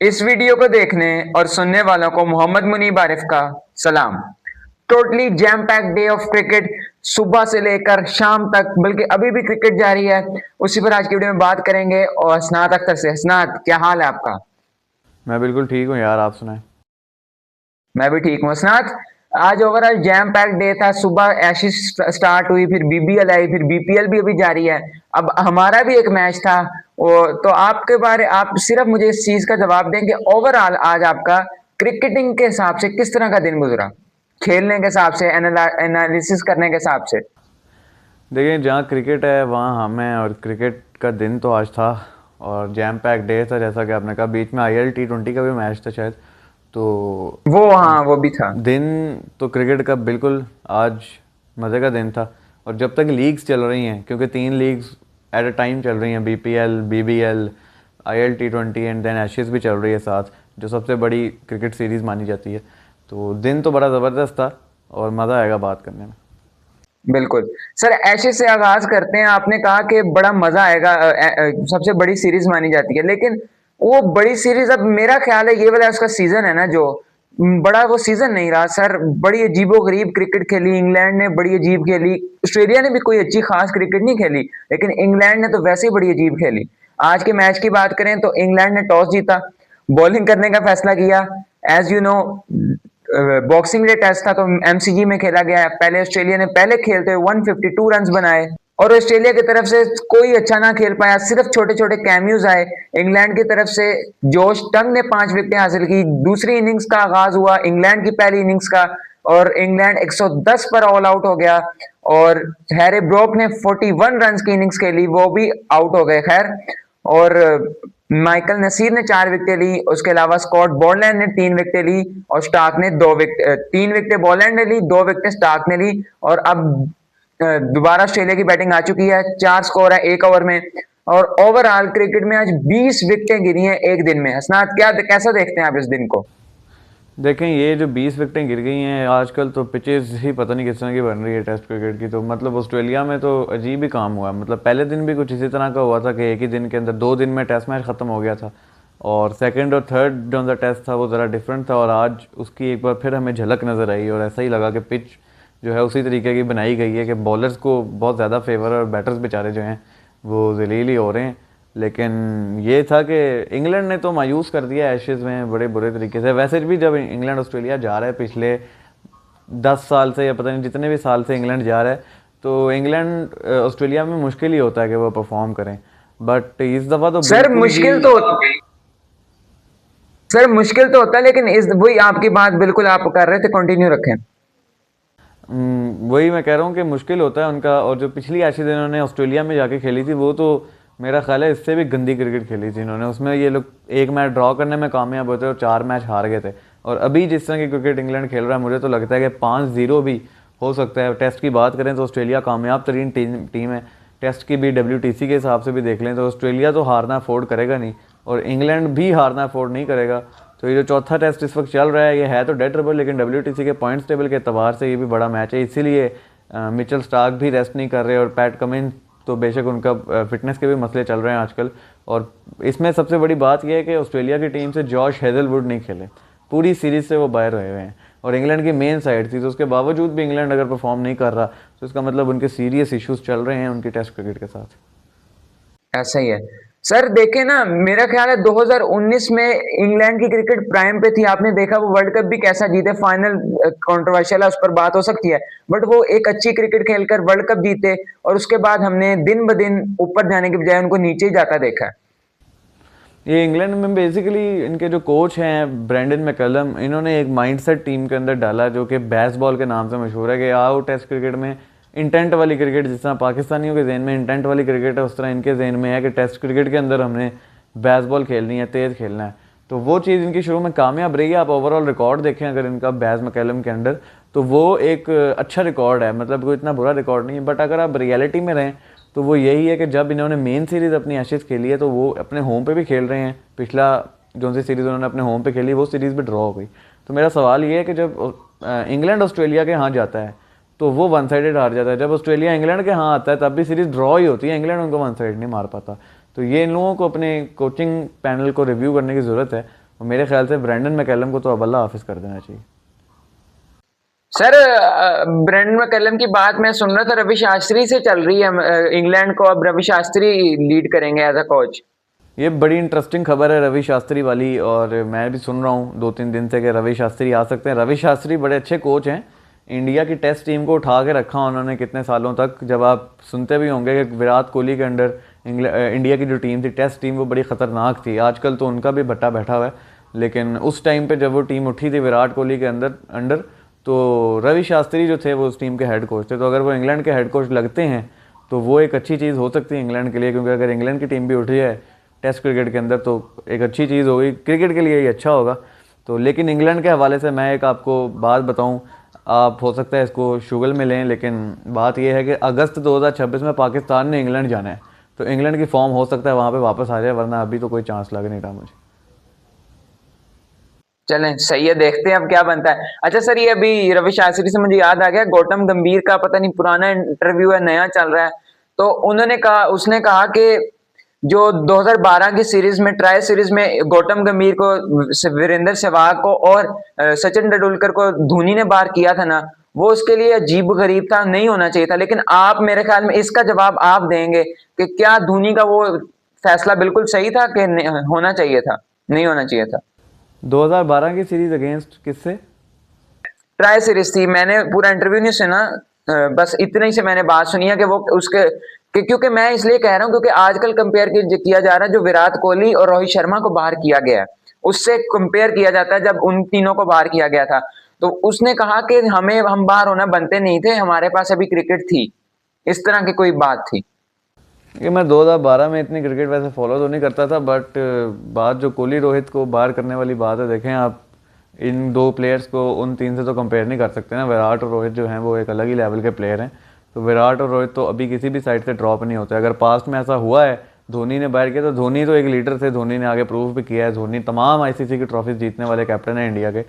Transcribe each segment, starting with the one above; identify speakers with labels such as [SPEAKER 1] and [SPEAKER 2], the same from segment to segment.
[SPEAKER 1] इस वीडियो को देखने और सुनने वालों को मोहम्मद मुनीब आरिफ का सलाम। Totally jam pack day of cricket, सुबह से लेकर शाम तक, बल्कि अभी भी क्रिकेट जारी है। उसी पर आज की वीडियो में बात करेंगे। और हसनात अख्तर से। हसनात, क्या हाल है आपका?
[SPEAKER 2] मैं बिल्कुल ठीक हूँ यार, आप सुनाएं।
[SPEAKER 1] मैं भी ठीक हूँ हसनात। आज ओवरऑल जैम पैक डे था। सुबह एशेज स्टार्ट हुई, फिर बीबीएल आई, फिर बीपीएल भी अभी जारी है। अब हमारा भी एक मैच था। तो आपके बारे आप सिर्फ मुझे इस चीज का जवाब दें कि ओवरऑल आज आपका क्रिकेटिंग के हिसाब से किस तरह का दिन गुजरा, खेलने के हिसाब से, एनालिसिस करने के हिसाब से।
[SPEAKER 2] देखिए, जहाँ क्रिकेट है वहाँ हम हैं, और क्रिकेट का दिन तो आज था और जैम पैक डे था। जैसा कि आपने कहा, बीच में आईएल T20 का भी मैच था शायद। तो
[SPEAKER 1] वो, हाँ, वो भी था।
[SPEAKER 2] दिन तो क्रिकेट का बिल्कुल आज मज़े का दिन था। और जब तक लीग्स चल रही हैं, क्योंकि 3 लीग्स एट अ टाइम चल रही हैं, BPL, BBL, IL T20 and then Ashes भी चल रही है साथ, जो सबसे बड़ी क्रिकेट सीरीज़ मानी जाती है। तो दिन तो बड़ा ज़बरदस्त था और मज़ा आएगा बात करने में।
[SPEAKER 1] बिल्कुल सर, ऐशे से आगाज करते हैं। आपने कहा कि बड़ा मजा आएगा, सबसे बड़ी सीरीज मानी जाती है, लेकिन वो बड़ी सीरीज, अब मेरा ख्याल है ये वाला उसका सीजन है ना, जो बड़ा वो सीजन नहीं रहा सर। बड़ी अजीबोगरीब क्रिकेट खेली इंग्लैंड ने, बड़ी अजीब खेली। ऑस्ट्रेलिया ने भी कोई अच्छी खास क्रिकेट नहीं खेली, लेकिन इंग्लैंड ने तो वैसे ही बड़ी अजीब खेली। आज के मैच की बात करें तो इंग्लैंड ने टॉस जीता, बॉलिंग करने का फैसला किया। As you know, boxing day test था तो एमसीजी में खेला गया है। पहले ऑस्ट्रेलिया ने पहले खेलते हुए 152 रन बनाए, और ऑस्ट्रेलिया की तरफ से कोई अच्छा ना खेल पाया, सिर्फ छोटे छोटे कैम्यूज आए। इंग्लैंड की तरफ से जोश टंग ने 5 विकेटें हासिल की। दूसरी इनिंग्स का आगाज हुआ इंग्लैंड की पहली इनिंग्स का, और इंग्लैंड 110 पर ऑल आउट हो गया। और हैरी ब्रोक ने 41 रन की इनिंग्स खेली, वो भी आउट हो गए खैर। और माइकल नसीर ने 4 विकेटें ली। उसके अलावा स्कॉट बॉलैंड ने 3 विकेटें ली, और स्टार्क ने 2 विकेट, 3 विकेटें बॉलैंड ने ली, 2 विकेटें स्टार्क ने ली। और अब दोबारा ऑस्ट्रेलिया की बैटिंग आ चुकी है। 4 स्कोर है 1 ओवर में। और ओवरऑल क्रिकेट में आज 20 विकेटें गिरी हैं एक दिन में। हसनात, क्या कैसा देखते हैं आप इस दिन को?
[SPEAKER 2] देखें, ये जो 20 विकेटें गिर गई हैं आजकल, तो पिचेस ही पता नहीं किस तरह की बन रही है टेस्ट क्रिकेट की। तो मतलब ऑस्ट्रेलिया में तो अजीब ही काम हुआ है। मतलब पहले दिन भी कुछ इसी तरह का हुआ था कि एक ही दिन के अंदर 2 दिन में टेस्ट मैच ख़त्म हो गया था। और सेकंड और थर्ड जो द टेस्ट था वो ज़रा डिफरेंट था, और आज उसकी एक बार फिर हमें झलक नज़र आई। और ऐसा ही लगा कि पिच जो है उसी तरीके की बनाई गई है कि बॉलर्स को बहुत ज़्यादा फेवर है और बैटर्स बेचारे जो हैं वो जलील ही हो रहे हैं। लेकिन ये था कि इंग्लैंड ने तो मायूस कर दिया एशेज़ में बड़े बुरे तरीके से। वैसे भी जब इंग्लैंड ऑस्ट्रेलिया जा रहा है पिछले 10 साल से, या पता नहीं जितने भी साल से इंग्लैंड जा रहा है, तो इंग्लैंड ऑस्ट्रेलिया में मुश्किल ही होता है कि वो परफॉर्म करें। बट इस दफ़ा तो
[SPEAKER 1] सर
[SPEAKER 2] बिल्कुल ही
[SPEAKER 1] मुश्किल तो सर मुश्किल तो होता है, लेकिन इस वही आपकी बात बिल्कुल आप कर रहे थे, कंटिन्यू रखें।
[SPEAKER 2] वही मैं कह रहा हूँ कि मुश्किल होता है उनका। और जो पिछली एशेज़ इन्होंने ऑस्ट्रेलिया में जाके खेली थी, वो तो मेरा ख्याल है इससे भी गंदी क्रिकेट खेली थी इन्होंने। उसमें ये लोग एक मैच ड्रॉ करने में कामयाब होते और 4 मैच हार गए थे। और अभी जिस तरह की क्रिकेट इंग्लैंड खेल रहा है, मुझे तो लगता है कि 5-0 भी हो सकता है। टेस्ट की बात करें तो ऑस्ट्रेलिया कामयाब तरीन टीम है। टेस्ट की भी WTC के हिसाब से भी देख लें तो ऑस्ट्रेलिया तो हारना अफोर्ड करेगा नहीं, और इंग्लैंड भी हारना अफोर्ड नहीं करेगा। तो ये जो चौथा टेस्ट इस वक्त चल रहा है, ये है तो डेड ट्रबल, लेकिन WTC के पॉइंट्स टेबल के अतबार से ये भी बड़ा मैच है। इसीलिए मिचेल स्टार्क भी रेस्ट नहीं कर रहे, और पैट कमिंस तो बेशक उनका फिटनेस के भी मसले चल रहे हैं आजकल। और इसमें सबसे बड़ी बात यह है कि ऑस्ट्रेलिया की टीम से जॉश हेजलवुड नहीं खेले, पूरी सीरीज़ से वो बाहर हुए हुए हैं। और इंग्लैंड की मेन साइड थी, तो उसके बावजूद भी इंग्लैंड अगर परफॉर्म नहीं कर रहा, तो इसका मतलब उनके सीरियस इश्यूज चल रहे हैं उनकी टेस्ट क्रिकेट के साथ।
[SPEAKER 1] ऐसा ही है सर। देखे ना, मेरा ख्याल है 2019 में इंग्लैंड की क्रिकेट प्राइम पे थी। आपने देखा वो वर्ल्ड कप भी कैसा जीते। फाइनल कंट्रोवर्शियल है, उस पर बात हो सकती है, बट वो एक अच्छी क्रिकेट खेलकर वर्ल्ड कप जीते। और उसके बाद हमने दिन ब दिन ऊपर जाने के बजाय उनको नीचे ही जाता देखा है।
[SPEAKER 2] ये इंग्लैंड में बेसिकली इनके जो कोच हैं ब्रेंडन मैकलम, इन्होंने एक माइंडसेट टीम के अंदर डाला जो कि बेसबॉल के नाम से मशहूर है। कि आओ टेस्ट क्रिकेट में इंटेंट वाली क्रिकेट, जिस तरह पाकिस्तानियों के जहन में इंटेंट वाली क्रिकेट है, उस तरह इनके जहन में है कि टेस्ट क्रिकेट के अंदर हमने बेसबॉल खेलनी है, तेज़ खेलना है। तो वो चीज़ इनकी शुरू में कामयाब रही है। आप ओवरऑल रिकॉर्ड देखें अगर इनका बैज मैकलम के अंडर, तो वो एक अच्छा रिकॉर्ड है, मतलब कोई इतना बुरा रिकॉर्ड नहीं है। बट अगर आप रियलिटी में रहें तो वो यही है कि जब इन्होंने मेन सीरीज़ अपनी एशेज़ खेली है, तो वो अपने होम पे भी खेल रहे हैं। पिछला जो सी सीरीज़ उन्होंने अपने होम पे खेली, वो सीरीज़ भी ड्रॉ हो गई। तो मेरा सवाल ये है कि जब इंग्लैंड ऑस्ट्रेलिया के यहाँ जाता है तो वो वन साइडेड हार जाता है, जब ऑस्ट्रेलिया इंग्लैंड के यहाँ आता है तब भी सीरीज़ ड्रॉ ही होती है, इंग्लैंड उनको वन साइड नहीं मार पाता। तो ये इन लोगों को अपने कोचिंग पैनल को रिव्यू करने की ज़रूरत है। और मेरे ख्याल से ब्रैंडन मैकलम को तो अब अल्लाह हाफिज़ कर देना चाहिए।
[SPEAKER 1] सर ब्रेंडन मैकलम की बात मैं सुन रहा था रवि शास्त्री से चल रही है, इंग्लैंड को अब रवि शास्त्री लीड करेंगे एज अ कोच।
[SPEAKER 2] ये बड़ी इंटरेस्टिंग खबर है रवि शास्त्री वाली, और मैं भी सुन रहा हूँ 2-3 दिन से कि रवि शास्त्री आ सकते हैं। रवि शास्त्री बड़े अच्छे कोच हैं, इंडिया की टेस्ट टीम को उठा के रखा उन्होंने कितने सालों तक। जब आप सुनते भी होंगे कि विराट कोहली के अंडर इंडिया की जो टीम थी, टेस्ट टीम, वो बड़ी ख़तरनाक थी। आजकल तो उनका भी भट्टा बैठा हुआ है, लेकिन उस टाइम पे जब वो टीम उठी थी विराट कोहली के अंडर, तो रवि शास्त्री जो थे वो उस टीम के हेड कोच थे। तो अगर वो इंग्लैंड के हेड कोच लगते हैं तो वो एक अच्छी चीज़ हो सकती है इंग्लैंड के लिए, क्योंकि अगर इंग्लैंड की टीम भी उठी है टेस्ट क्रिकेट के अंदर तो एक अच्छी चीज़ होगी, क्रिकेट के लिए ही अच्छा होगा। तो लेकिन इंग्लैंड के हवाले से मैं एक आपको बात बताऊं, आप हो सकता है इसको शुगल में लें, लेकिन बात यह है कि अगस्त 2026 में पाकिस्तान ने इंग्लैंड जाना है, तो इंग्लैंड की फॉर्म हो सकता है वहाँ पे वापस आ जाए, वरना अभी तो कोई चांस लग नहीं रहा मुझे।
[SPEAKER 1] चलें सही है, देखते हैं अब क्या बनता है। अच्छा सर, ये अभी रवि शास्त्री से मुझे याद आ गया, गौतम गंभीर का पता नहीं पुराना इंटरव्यू है नया चल रहा है, तो उसने कहा कि जो 2012 की सीरीज में, ट्राई सीरीज में गौतम गंभीर को, वीरेंद्र सहवाग को और सचिन तेंदुलकर को धोनी ने बाहर किया था ना, वो उसके लिए अजीब गरीब था, नहीं होना चाहिए था। लेकिन आप मेरे ख्याल में इसका जवाब आप देंगे कि क्या धोनी का वो फैसला बिल्कुल सही था कि होना चाहिए था, नहीं होना चाहिए था?
[SPEAKER 2] 2012 की सीरीज अगेंस्ट किससे?
[SPEAKER 1] ट्राई सीरीज थी, मैंने पूरा इंटरव्यू नहीं सुना, बस इतने ही से मैंने बात सुनी है कि वो उसके क्योंकि मैं इसलिए कह रहा हूं क्योंकि आजकल कंपेयर किया जा रहा है जो विराट कोहली और रोहित शर्मा को बाहर किया गया है, उससे कंपेयर किया जाता है जब उन तीनों को बाहर किया गया था। तो उसने कहा कि हम बाहर होना बनते नहीं थे, हमारे पास अभी क्रिकेट थी, इस तरह की कोई बात थी।
[SPEAKER 2] कि मैं 2012 में इतनी क्रिकेट वैसे फॉलो तो नहीं करता था, बट बात जो कोहली रोहित को बाहर करने वाली बात है, देखें आप इन दो प्लेयर्स को उन तीन से तो कंपेयर नहीं कर सकते ना। विराट और रोहित जो हैं वो एक अलग ही लेवल के प्लेयर हैं, तो विराट और रोहित तो अभी किसी भी साइड से ड्रॉप नहीं होते। अगर पास्ट में ऐसा हुआ है धोनी ने बाहर किया, तो धोनी तो एक लीडर थे, धोनी ने आगे प्रूव भी किया है। धोनी तमाम आईसीसी की ट्रॉफीज जीतने वाले कैप्टन है इंडिया के,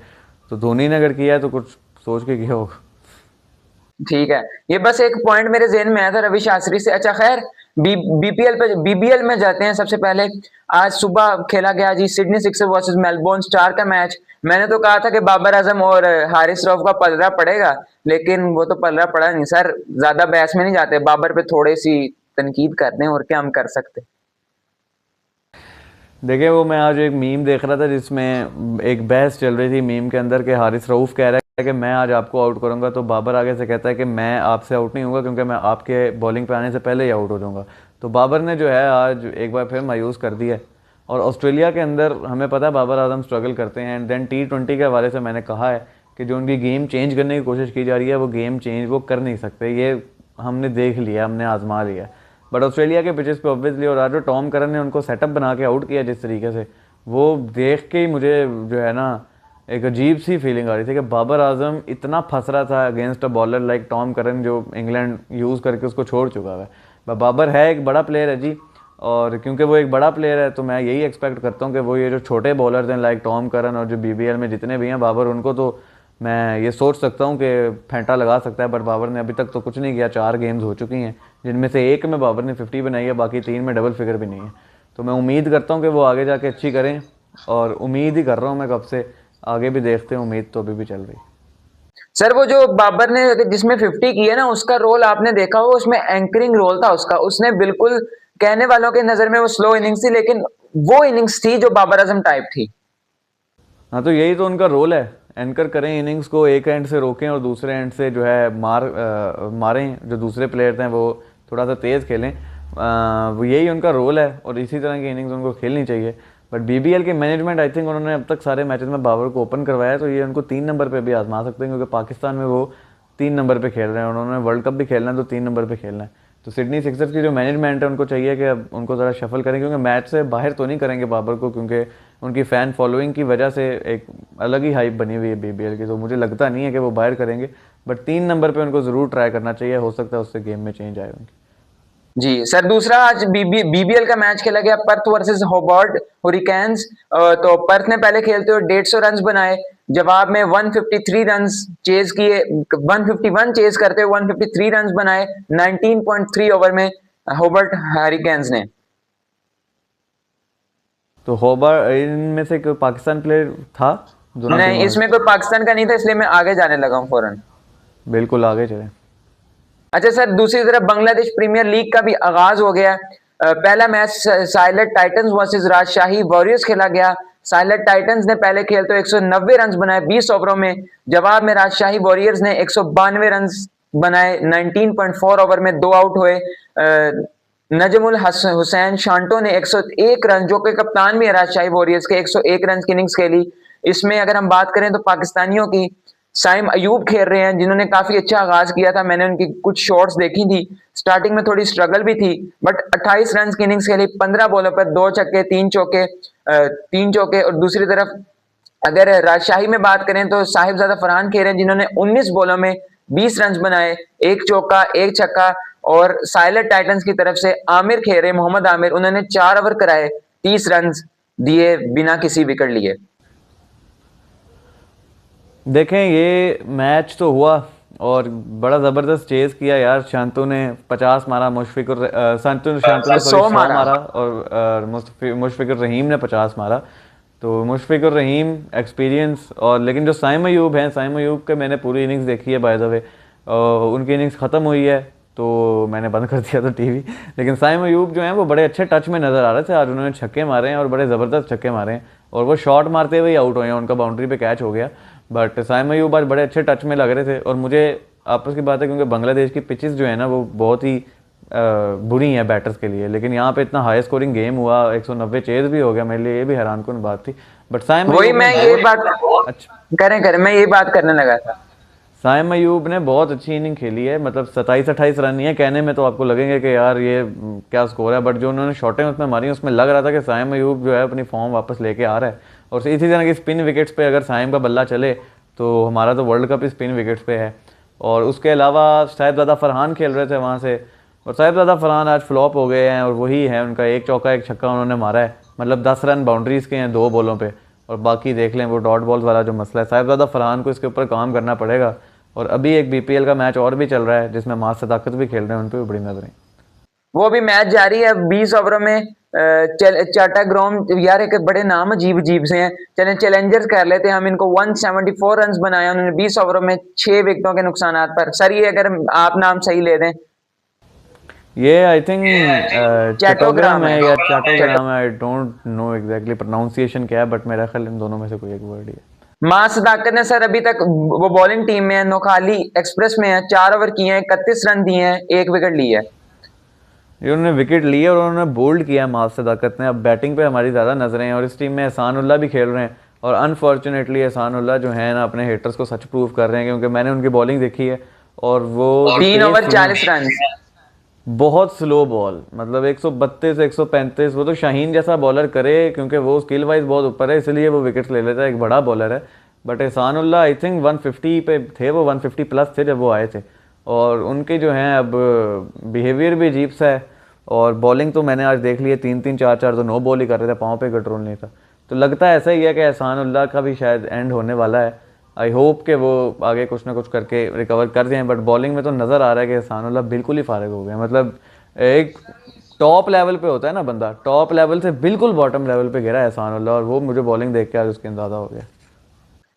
[SPEAKER 2] तो धोनी ने अगर किया है तो कुछ सोच के किया होगा।
[SPEAKER 1] ठीक है, ये बस एक पॉइंट मेरे ज़हन में आया था रवि शास्त्री से। अच्छा खैर, बीबीएल में जाते हैं। सबसे पहले आज सुबह खेला गया जी Sydney Sixers versus Melbourne star का मैच। मैंने तो कहा था कि बाबर आजम और हारिस रऊफ का पलड़ा पड़ेगा, लेकिन वो तो पलड़ा पड़ा नहीं सर। ज्यादा बहस में नहीं जाते, बाबर पे थोड़ी सी तनकीद करते हैं, और क्या हम कर सकते।
[SPEAKER 2] देखिए, वो मैं आज एक मीम देख रहा था जिसमें एक बहस चल रही थी मीम के अंदर, कि हारिस रऊफ कह रहा है कि मैं आज आपको आउट करूंगा, तो बाबर आगे से कहता है कि मैं आपसे आउट नहीं होऊंगा क्योंकि मैं आपके बॉलिंग पे आने से पहले ही आउट हो जाऊंगा। तो बाबर ने जो है आज एक बार फिर मायूस कर दिया है। और ऑस्ट्रेलिया के अंदर हमें पता है बाबर आजम स्ट्रगल करते हैं, एंड देन T20 के हवाले से मैंने कहा है कि जो उनकी गेम चेंज करने की कोशिश की जा रही है वो गेम चेंज वो कर नहीं सकते, ये हमने देख लिया, हमने आजमा लिया। बट ऑस्ट्रेलिया के पिचेस पे ऑब्वियसली, और आज जो टॉम करन ने उनको सेटअप बना के आउट किया जिस तरीके से, वो देख के ही मुझे जो है ना एक अजीब सी फीलिंग आ रही थी कि बाबर आजम इतना फंस रहा था against a bowler like Tom Curran जो इंग्लैंड यूज़ करके उसको छोड़ चुका है। बाबर है एक बड़ा प्लेयर है जी, और क्योंकि वो एक बड़ा प्लेयर है तो मैं यही एक्सपेक्ट करता हूँ कि वो ये जो छोटे बॉलर्स हैं लाइक टॉम करन और जो बीबीएल में जितने भी हैं, बाबर उनको तो मैं ये सोच सकता हूँ कि फेंटा लगा सकता है। बट बाबर ने अभी तक तो कुछ नहीं किया। 4 गेम्स हो चुकी हैं जिनमें से एक में बाबर ने 50 बनाई है, बाकी 3 में डबल फिगर भी नहीं है। तो मैं उम्मीद करता हूँ कि वो आगे जाके अच्छी करें, और उम्मीद ही कर रहा हूँ मैं कब से, आगे भी देखते हैं, उम्मीद तो अभी भी चल रही।
[SPEAKER 1] सर वो जो बाबर ने जिसमें 50 की है ना, उसका रोल आपने देखा हो, उसमें एंकरिंग रोल था उसका। उसने बिल्कुल, कहने वालों के नजर में वो स्लो इनिंग्स थी, लेकिन वो इनिंग्स थी जो बाबर आजम टाइप थी।
[SPEAKER 2] हाँ, तो यही तो उनका रोल है, एंकर करें इनिंग्स को, एक एंड से रोकें और दूसरे एंड से जो है मारें, जो दूसरे प्लेयर्स हैं वो थोड़ा सा तेज़ खेलें। वो यही उनका रोल है, और इसी तरह की इनिंग्स उनको खेलनी चाहिए। बट बीबीएल के मैनेजमेंट, आई थिंक उन्होंने अब तक सारे मैचेस में बाबर को ओपन करवाया है, तो ये उनको 3 नंबर पे भी आजमा सकते हैं, क्योंकि पाकिस्तान में वो 3 नंबर पे खेल रहे हैं, उन्होंने वर्ल्ड कप भी खेलना है तो 3 नंबर पे खेलना है। तो सिडनी सिक्सर्स की जो मैनेजमेंट है उनको चाहिए कि अब उनको ज़रा शफल करें, क्योंकि मैच से बाहर तो नहीं करेंगे बाबर को, क्योंकि उनकी फ़ैन फॉलोइंग की वजह से एक अलग ही हाइप बनी हुई है बीबीएल की। तो मुझे लगता नहीं है कि वो बाहर करेंगे, बट 3 नंबर पे उनको ज़रूर ट्राई करना चाहिए, हो सकता है उससे गेम में चेंज आए उनकी।
[SPEAKER 1] जी सर, दूसरा आज बीबीएल का मैच खेला गया, पर्थ वर्सेस होबार्ट हुरिकेन्स। तो पर्थ ने पहले खेलते हुए 150 रन बनाए, जवाब में 153 रन चेज किए, 151 चेज करते हुए 153 रन बनाए 19.3 ओवर में होबार्ट हरिकेन्स ने।
[SPEAKER 2] तो होबार्ट इनमें से कोई पाकिस्तान प्लेयर था दोनों
[SPEAKER 1] नहीं,
[SPEAKER 2] टीमों में?
[SPEAKER 1] इसमें कोई पाकिस्तान का नहीं था, इसलिए मैं आगे जाने लगा हूँ फौरन।
[SPEAKER 2] बिल्कुल आगे चले।
[SPEAKER 1] अच्छा सर, दूसरी तरफ बांग्लादेश प्रीमियर लीग का भी आगाज हो गया। पहला मैच साइलेंट टाइटंस वर्सेस राजशाही वॉरियर्स खेला गया। साइलेंट टाइटंस ने पहले खेल तो 190 रन बनाए 20 ओवरों में। जवाब में राजशाही वॉरियर्स ने 192 रन बनाए 19.4 ओवर में, 2 आउट हुए। नजमुल हुसैन शांटो ने 101 रन, जो कि कप्तान भी है राजशाही वॉरियर्स के, 101 रन की इनिंग्स खेली। इसमें अगर हम बात करें तो पाकिस्तानियों की, साइम अयूब खेल रहे हैं, जिन्होंने काफी अच्छा आगाज किया था। मैंने उनकी कुछ शॉट्स देखी थी, स्टार्टिंग में थोड़ी स्ट्रगल भी थी, बट 28 रन की इनिंग्स खेली 15 बॉलों पर, 2 छक्के 3 चौके, 3 चौके। और दूसरी तरफ अगर राजशाही में बात करें तो साहिबजादा फरहान खेल रहे हैं, जिन्होंने 19 बॉलों में 20 रन बनाए, 1 चौका 1 छक्का। और साइलेंट टाइटंस की तरफ से आमिर खेल रहे, मोहम्मद आमिर, उन्होंने 4 ओवर कराए, 30 रन दिए बिना किसी विकेट लिए।
[SPEAKER 2] देखें ये मैच तो हुआ और बड़ा ज़बरदस्त चेज़ किया यार। शांतु ने 50 मारा, शांतु ने 100
[SPEAKER 1] 100 मारा।
[SPEAKER 2] मारा और मुशफिकुर रहीम ने 50 मारा। तो मुशफिकुर रहीम एक्सपीरियंस, और लेकिन जो साइम अयूब हैं, साइम अयूब के मैंने पूरी इनिंग्स देखी है बाय द वे। उनकी इनिंग्स ख़त्म हुई है तो मैंने बंद कर दिया था टीवी। लेकिन साइम अयूब जो हैं वो बड़े अच्छे टच में नज़र आ रहे थे आज। उन्होंने छक्के मारे हैं और बड़े ज़बरदस्त छक्के मारे हैं, और वो शॉट मारते हुए ही आउट हुए हैं, उनका बाउंड्री पे कैच हो गया। बट साइम अयूब आज बड़े अच्छे टच में लग रहे थे। और मुझे आपस की बात है, क्योंकि बांग्लादेश की पिचेस जो है ना वो बहुत ही बुरी हैं बैटर्स के लिए, लेकिन यहाँ पे इतना हाई स्कोरिंग गेम हुआ, 190 चेज भी हो गया, मेरे लिए ये भी हैरान कुन बात थी। बट साइम
[SPEAKER 1] वही
[SPEAKER 2] अयूब ने
[SPEAKER 1] मैं ये बात
[SPEAKER 2] अच्छा
[SPEAKER 1] करें मैं ये बात करने लगा था।
[SPEAKER 2] साइम अयूब ने बहुत अच्छी इनिंग खेली है। मतलब 27-28 रन नहीं है, कहने में तो आपको लगेंगे कि यार ये क्या स्कोर है, बट जो उन्होंने शॉटें उसमें मारी उसमें लग रहा था कि साइम अयूब जो है अपनी फॉर्म वापस लेके आ रहा है। और इसी तरह की स्पिन विकेट्स पे अगर साइम का बल्ला चले तो हमारा तो वर्ल्ड कप ही स्पिन विकेट्स पे है। और उसके अलावा साहिबजादा फरहान खेल रहे थे वहाँ से, और साहिबजादा फरहान आज फ्लॉप हो गए हैं, और वही है उनका 1 चौका 1 छक्का उन्होंने मारा है। मतलब 10 रन बाउंड्रीज़ के हैं 2 बॉलों पे, और बाकी देख लें वो डॉट बॉल्स वाला जो मसला है। साहिबजादा फरहान को इसके ऊपर काम करना पड़ेगा। और अभी एक बीपीएल का मैच और भी चल रहा है जिसमें मास सदाकत भी खेल रहे हैं, उन पर भी बड़ी नजरें।
[SPEAKER 1] वो भी मैच जारी है 20 ओवरों में। चाटाग्राम यार, एक बड़े नाम अजीब अजीब से हैं। चलें चैलेंजर्स कर लेते हैं हम इनको। 174 रन बनाया उन्होंने 20 ओवरों में 6 विकेटों के नुकसान पर। सर ये अगर आप नाम सही ले दें।
[SPEAKER 2] ये आई थिंक चटोग्राम
[SPEAKER 1] चैटोग्राम
[SPEAKER 2] है
[SPEAKER 1] है।
[SPEAKER 2] या चाटोग्राम है, I don't know exactly pronunciation क्या है, बट मेरा ख्याल इन दोनों में से कोई एक वर्ड ही है।
[SPEAKER 1] मां सदाकत ने सर अभी तक वो बॉलिंग टीम में है, नोखाली एक्सप्रेस में है, 4 ओवर किए हैं, 31 रन दिए हैं, 1 विकेट ली है।
[SPEAKER 2] ये उन्होंने विकेट लिए और उन्होंने बोल्ड किया मास सदाकत ने। अब बैटिंग पे हमारी ज़्यादा नजरें हैं, और इस टीम में एहसानुल्लाह भी खेल रहे हैं। और अनफॉर्चुनेटली एहसानुल्लाह जो है ना अपने हेटर्स को सच प्रूव कर रहे हैं, क्योंकि मैंने उनकी बॉलिंग देखी है और वो
[SPEAKER 1] 3
[SPEAKER 2] तेज
[SPEAKER 1] ओवर
[SPEAKER 2] स्लो,
[SPEAKER 1] 40 रन।
[SPEAKER 2] बहुत स्लो बॉल, मतलब 132 135। वो तो शाहीन जैसा बॉलर करे, क्योंकि वो स्किल वाइज बहुत ऊपर है, इसलिए वो विकेट्स ले लेता है, एक बड़ा बॉलर है। बट एहसानुल्लाह आई थिंक 150 पे थे, वो 150 प्लस थे जब वो आए थे। और उनके जो हैं अब बिहेवियर भी अजीब सा है। और बॉलिंग तो मैंने आज देख लिया, 3-3 4-4 तो नो बॉल ही कर रहे थे, पाँव पे कंट्रोल नहीं था। तो लगता है ऐसा ही है कि एहसानुल्लाह का भी शायद एंड होने वाला है। आई होप कि वो आगे कुछ ना कुछ करके रिकवर कर जाएं। बट बॉलिंग में तो नज़र आ रहा है कि एहसानुल्लाह बिल्कुल ही फारिग हो गया। मतलब एक टॉप लेवल पे होता है ना बंदा, टॉप लेवल से बिल्कुल बॉटम लेवल पे गिरा है एहसानुल्लाह, और वो मुझे बॉलिंग देख के आज उसके अंदाजा हो गया।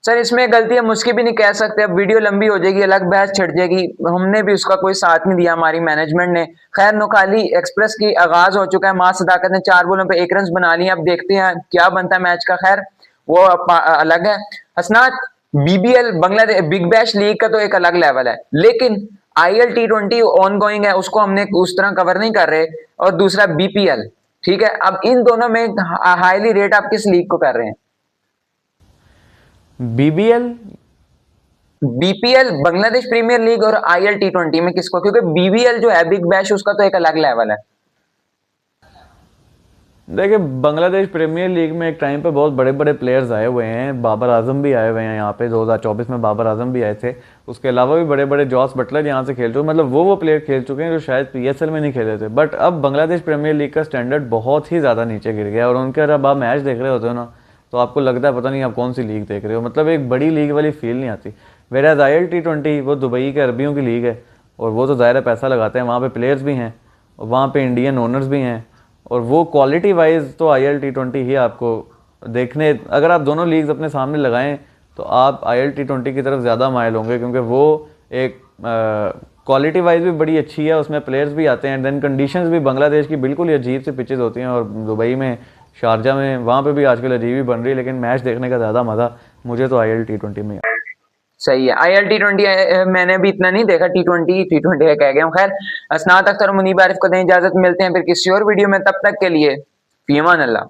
[SPEAKER 1] सर इसमें गलती हम उसकी भी नहीं कह सकते, अब वीडियो लंबी हो जाएगी, अलग बहस छिड़ जाएगी। हमने भी उसका कोई साथ नहीं दिया, हमारी मैनेजमेंट ने। खैर नोखाली एक्सप्रेस की आगाज हो चुका है, मां सदाकत ने 4 बॉलों पे 1 रन बना लिए। अब देखते हैं क्या बनता है मैच का। खैर वो अलग है। Hasnat, BBL Bangladesh big bash league का तो एक अलग लेवल है, लेकिन आईएल T20 ऑन गोइंग है, उसको हमने उस तरह कवर नहीं कर रहे। और दूसरा बीपीएल, ठीक है। अब इन दोनों में हाईली रेट आप किस लीग को कर रहे हैं?
[SPEAKER 2] BBL,
[SPEAKER 1] BPL Bangladesh premier league और आईएल T20 में किसको? क्योंकि बीबीएल जो है बिग बैश, उसका तो एक अलग लेवल है।
[SPEAKER 2] देखिए बांग्लादेश प्रीमियर लीग में एक टाइम पे बहुत बड़े बड़े प्लेयर्स आए हुए हैं। बाबर आजम भी आए हुए हैं यहाँ पे, 2024 में बाबर आजम भी आए थे। उसके अलावा भी बड़े बड़े जॉस बटलर यहाँ से खेल चुके, मतलब वो प्लेयर खेल चुके हैं जो शायद पीएसएल में नहीं खेले थे। बट अब बांग्लादेश प्रीमियर लीग का स्टैंडर्ड बहुत ही ज़्यादा नीचे गिर गया, और उनके जब आप मैच देख रहे होते हो ना तो आपको लगता है पता नहीं आप कौन सी लीग देख रहे हो, मतलब एक बड़ी लीग वाली फील नहीं आती। वेराज आईएल T20 वो दुबई के अरबियों की लीग है, और वो तो ज़ाहिर पैसा लगाते हैं, वहाँ पे प्लेयर्स भी हैं और वहाँ पे इंडियन ओनर्स भी हैं। और वो क्वालिटी वाइज तो IL T20 ही आपको देखने, अगर आप दोनों लीग्स अपने सामने लगाएं तो आप IL T20 की तरफ ज़्यादा माइल होंगे, क्योंकि वो एक क्वालिटी वाइज भी बड़ी अच्छी है, उसमें प्लेयर्स भी आते हैं, देन कंडीशंस भी बांग्लादेश की बिल्कुल ही अजीब सी पिचेस होती हैं, और दुबई में, शारजा में, वहाँ पे भी आजकल अजीब ही बन रही है, लेकिन मैच देखने का ज़्यादा मज़ा मुझे तो IL T20 में है।
[SPEAKER 1] सही है। IL T20 मैंने भी इतना नहीं देखा, T20 है कह गया हूँ। खैर, असनाद अख्तर और मुनीब आरिफ को दें इजाजत, मिलते हैं फिर किसी और वीडियो में, तब तक के लिए फी अमान अल्लाह।